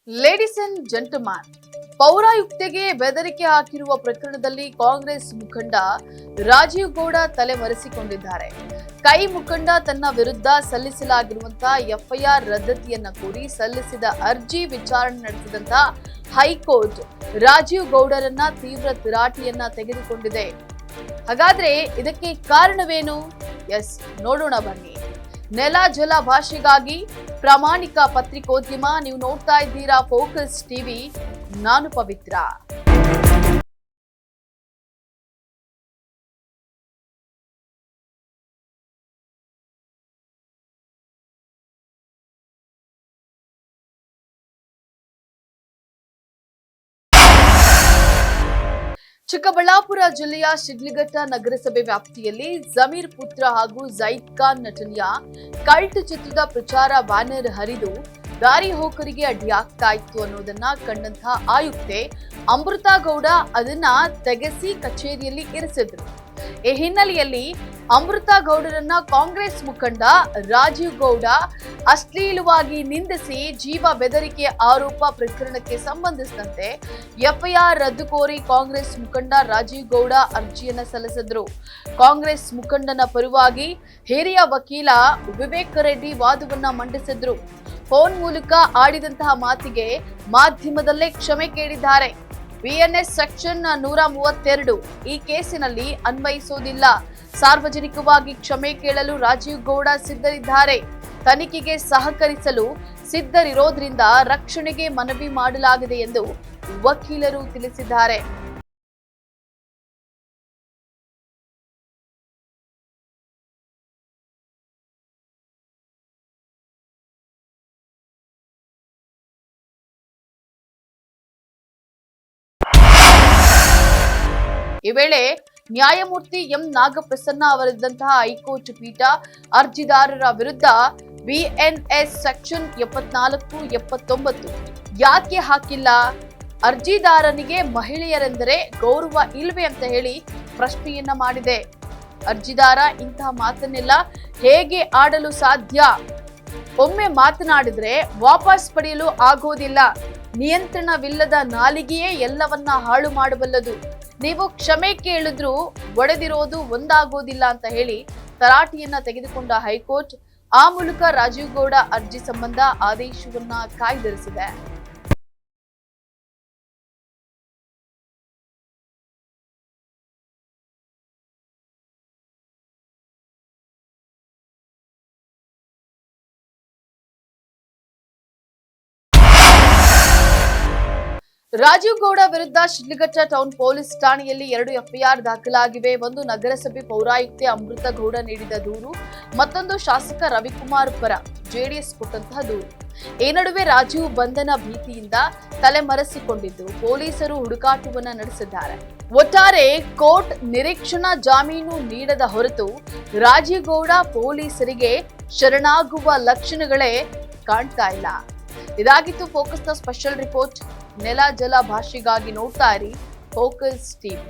Ladies and gentleman, ಪೌರಾಯುಕ್ತೆಗೆ ಬೆದರಿಕೆ ಹಾಕಿರುವ ಪ್ರಕರಣದಲ್ಲಿ ಕಾಂಗ್ರೆಸ್ ಮುಖಂಡ ರಾಜೀವ್ ಗೌಡ ತಲೆಮರೆಸಿಕೊಂಡಿದ್ದಾರೆ. ಕೈ ಮುಖಂಡ ತನ್ನ ವಿರುದ್ಧ ಸಲ್ಲಿಸಲಾಗಿರುವಂತಹ ಎಫ್ಐಆರ್ ರದ್ದತಿಯನ್ನ ಕೋರಿ ಸಲ್ಲಿಸಿದ ಅರ್ಜಿ ವಿಚಾರಣೆ ನಡೆಸಿದಂತ ಹೈಕೋರ್ಟ್ ರಾಜೀವ್ ಗೌಡರನ್ನ ತೀವ್ರ ತಿರಾಟಿಯನ್ನ ತೆಗೆದುಕೊಂಡಿದೆ. ಹಾಗಾದ್ರೆ ಇದಕ್ಕೆ ಕಾರಣವೇನು? ನೋಡೋಣ ಬನ್ನಿ. ನೆಲ ಜಲ ಭಾಷೆಗಾಗಿ ಪ್ರಾಮಾಣಿಕ ಪತ್ರಿಕೋದ್ಯಮ. ನೀವು ನೋಡ್ತಾ ಇದ್ದೀರಾ ಫೋಕಸ್ ಟಿವಿ. ನಾನು ಪವಿತ್ರ. ಚಿಕ್ಕಬಳ್ಳಾಪುರ ಜಿಲ್ಲೆಯ ಶಿಡ್ಲಘಟ್ಟ ನಗರಸಭೆ ವ್ಯಾಪ್ತಿಯಲ್ಲಿ ಜಮೀರ್ ಪುತ್ರ ಹಾಗೂ ಜೈದ್ ಖಾನ್ ನಟನೆಯ ಕಲ್ಟ್ ಚಿತ್ರದ ಪ್ರಚಾರ ಬ್ಯಾನರ್ ಹರಿದು ದಾರಿ ಹೋಕರಿಗೆ ಅಡ್ಡಿಯಾಗ್ತಾ ಇತ್ತು ಅನ್ನೋದನ್ನ ಕಂಡಂತಹ ಆಯುಕ್ತೆ ಅಮೃತಾ ಗೌಡ ಅದನ್ನ ತೆಗೆಸಿ ಕಚೇರಿಯಲ್ಲಿ ಇರಿಸಿದ್ರು. ಈ ಹಿನ್ನೆಲೆಯಲ್ಲಿ ಅಮೃತಾ ಗೌಡರನ್ನ ಕಾಂಗ್ರೆಸ್ ಮುಖಂಡ ರಾಜೀವ್ ಗೌಡ ಅಶ್ಲೀಲವಾಗಿ ನಿಂದಿಸಿ ಜೀವ ಬೆದರಿಕೆ ಆರೋಪ ಪ್ರಕರಣಕ್ಕೆ ಸಂಬಂಧಿಸಿದಂತೆ ಎಫ್ಐಆರ್ ರದ್ದು ಕೋರಿ ಕಾಂಗ್ರೆಸ್ ಮುಖಂಡ ರಾಜೀವ್ ಗೌಡ ಅರ್ಜಿಯನ್ನ ಸಲ್ಲಿಸಿದ್ರು. ಕಾಂಗ್ರೆಸ್ ಮುಖಂಡನ ಪರವಾಗಿ ಹಿರಿಯ ವಕೀಲ ವಿವೇಕ್ ರೆಡ್ಡಿ ವಾದವನ್ನ ಮಂಡಿಸಿದ್ರು. ಫೋನ್ ಮೂಲಕ ಆಡಿದಂತಹ ಮಾತಿಗೆ ಮಾಧ್ಯಮದಲ್ಲೇ ಕ್ಷಮೆ ಕೇಳಿದ್ದಾರೆ. ಬಿಎನ್ಎಸ್ ಸೆಕ್ಷನ್ 132 ಈ ಕೇಸಿನಲ್ಲಿ ಅನ್ವಯಿಸುವುದಿಲ್ಲ. ಸಾರ್ವಜನಿಕವಾಗಿ ಕ್ಷಮೆ ಕೇಳಲು ರಾಜೀವ್ ಗೌಡ ಸಿದ್ಧರಿದ್ದಾರೆ. ತನಿಖೆಗೆ ಸಹಕರಿಸಲು ಸಿದ್ಧರಿರೋದ್ರಿಂದ ರಕ್ಷಣೆಗೆ ಮನವಿ ಮಾಡಲಾಗಿದೆ ಎಂದು ವಕೀಲರು ತಿಳಿಸಿದ್ದಾರೆ. ಈ ವೇಳೆ ನ್ಯಾಯಮೂರ್ತಿ ಎಂ ನಾಗಪ್ರಸನ್ನ ಅವರಿದ್ದಂತಹ ಹೈಕೋರ್ಟ್ ಪೀಠ ಅರ್ಜಿದಾರರ ವಿರುದ್ಧ ಬಿಎನ್ಎಸ್ ಸೆಕ್ಷನ್ 74, 79 ಯಾಕೆ ಹಾಕಿಲ್ಲ? ಅರ್ಜಿದಾರನಿಗೆ ಮಹಿಳೆಯರೆಂದರೆ ಗೌರವ ಇಲ್ವೇ ಅಂತ ಹೇಳಿ ಪ್ರಶ್ನೆಯನ್ನ ಮಾಡಿದೆ. ಅರ್ಜಿದಾರ ಇಂತಹ ಮಾತನ್ನೆಲ್ಲ ಹೇಗೆ ಆಡಲು ಸಾಧ್ಯ? ಒಮ್ಮೆ ಮಾತನಾಡಿದ್ರೆ ವಾಪಸ್ ಪಡೆಯಲು ಆಗೋದಿಲ್ಲ. ನಿಯಂತ್ರಣವಿಲ್ಲದ ನಾಲಿಗೆಯೇ ಎಲ್ಲವನ್ನ ಹಾಳು ಮಾಡಬಲ್ಲದು. ನೀವು ಕ್ಷಮೆ ಕೇಳಿದ್ರೂ ಒಡೆದಿರೋದು ಒಂದಾಗೋದಿಲ್ಲ ಅಂತ ಹೇಳಿ ತರಾಟೆಯನ್ನ ತೆಗೆದುಕೊಂಡ ಹೈಕೋರ್ಟ್ ಆ ಮೂಲಕ ರಾಜೀವ್ ಗೌಡ ಅರ್ಜಿ ಸಂಬಂಧ ಆದೇಶವನ್ನ ಕಾಯ್ದಿರಿಸಿದೆ. ರಾಜೀವ್ ಗೌಡ ವಿರುದ್ಧ ಶಿಡ್ಲಘಟ್ಟ ಟೌನ್ ಪೊಲೀಸ್ ಠಾಣೆಯಲ್ಲಿ 2 ಎಫ್ಐಆರ್ ದಾಖಲಾಗಿವೆ. ಒಂದು ನಗರಸಭೆ ಪೌರಾಯುಕ್ತೆ ಅಮೃತ ಗೌಡ ನೀಡಿದ ದೂರು, ಮತ್ತೊಂದು ಶಾಸಕ ರವಿಕುಮಾರ್ ಪರ ಜೆಡಿಎಸ್ ಕೊಟ್ಟಂತಹ ದೂರು. ಈ ನಡುವೆ ರಾಜೀವ್ ಬಂಧನ ಭೀತಿಯಿಂದ ತಲೆಮರೆಸಿಕೊಂಡಿದ್ದು ಪೊಲೀಸರು ಹುಡುಕಾಟವನ್ನ ನಡೆಸಿದ್ದಾರೆ. ಒಟ್ಟಾರೆ ಕೋರ್ಟ್ ನಿರೀಕ್ಷಣಾ ಜಾಮೀನು ನೀಡದ ಹೊರತು ರಾಜೀವ್ ಗೌಡ ಪೊಲೀಸರಿಗೆ ಶರಣಾಗುವ ಲಕ್ಷಣಗಳೇ ಕಾಣ್ತಾ ಇಲ್ಲ. ಇದಾಗಿತ್ತು ಫೋಕಸ್ನ ಸ್ಪೆಷಲ್ ರಿಪೋರ್ಟ್. ನೆಲ ಜಲ ಭಾಷೆಗಾಗಿ ನೋಡ್ತಾ ಇರಿ ಫೋಕಸ್ ಟಿವಿ.